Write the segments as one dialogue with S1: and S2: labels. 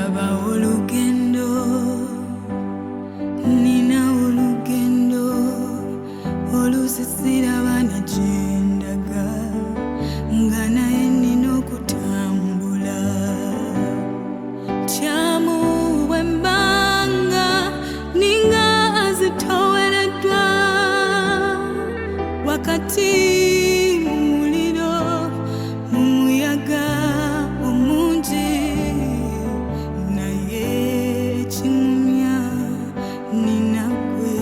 S1: ndaba olugendo, nina olugendo olusisiraba na gyendaga, nga naye nina okutambula. Kyamu bwe mbanga ninga azitowereddwa wakati mu muliro, mu muyaga omungi, naye ekingumya nina ggwe,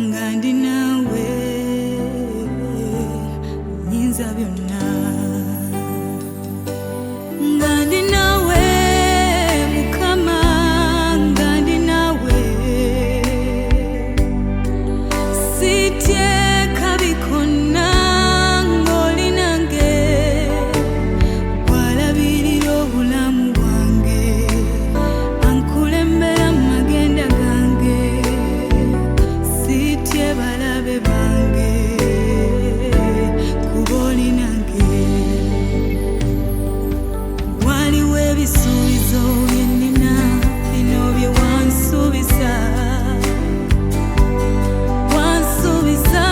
S1: nga ndi naawe nnyinza byonna, nga ndi naawe Mukama, nga ndi naawe sityeka bikonna ng'oli nange, walabirira obulamu bwange, ankulembera mu magenda gange, sitye balabe bange kuba oli nange. Waliwo ebisuubizo bye nnina, bino bye wansuubiza, wansuubiza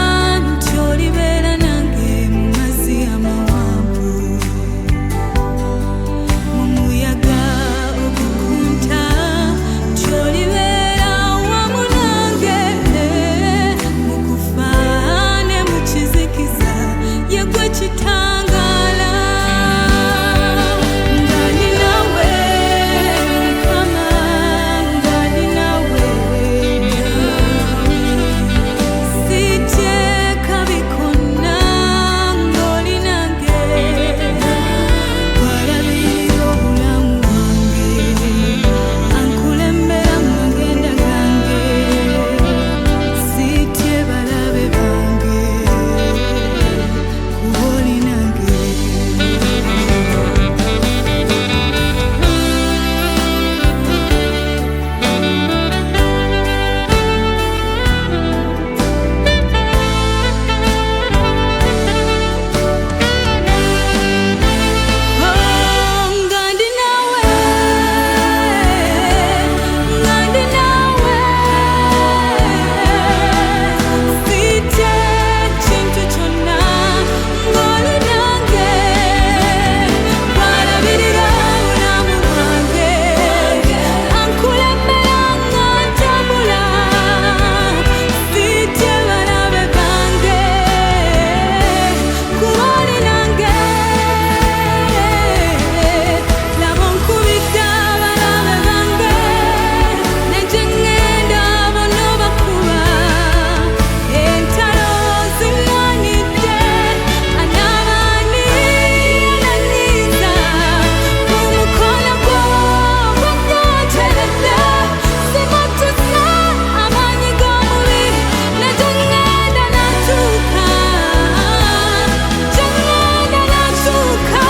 S1: nti olibeera nange mu mazzi amawanvu, mu muyaga ogukunta, nti olibeera wamu nange, mu kufa ne mu kizikiza, ye gwe kitangaala. Nga ndi naawe Mukama, nga ndi naawe sityeka bikonna ng'oli nange, walabirira obulamu bwange, ankulembera mu magenda gange, sitye balabe bange kuba oli nange. Nga ndi naawe, nga ndi naawe, sitye kintu kyonna ng'oli nange, walabirira obulamu bwange, ankulembera nga ntambula, sitye balabe bange kuba oli nange. Laba onkubidde abalabe bange, ne gye ŋŋenda bonna bakuba, entalo ziŋŋaanidde, anaabani ananyiiza, mu mukono gwo gw'onnyoteredde, simuttuse amaanyi g'omubi, ne gye ŋŋenda natuuka, gye ŋŋenda natuuka,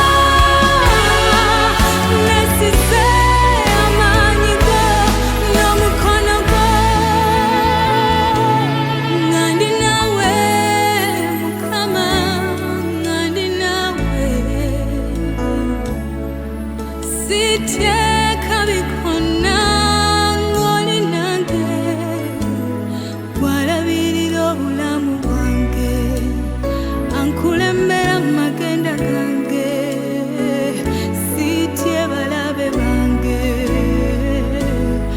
S1: nesize amaanyi go n'omukono gwo. Nga ndi naawe Mukama, nga ndi naawe sityeka bikonna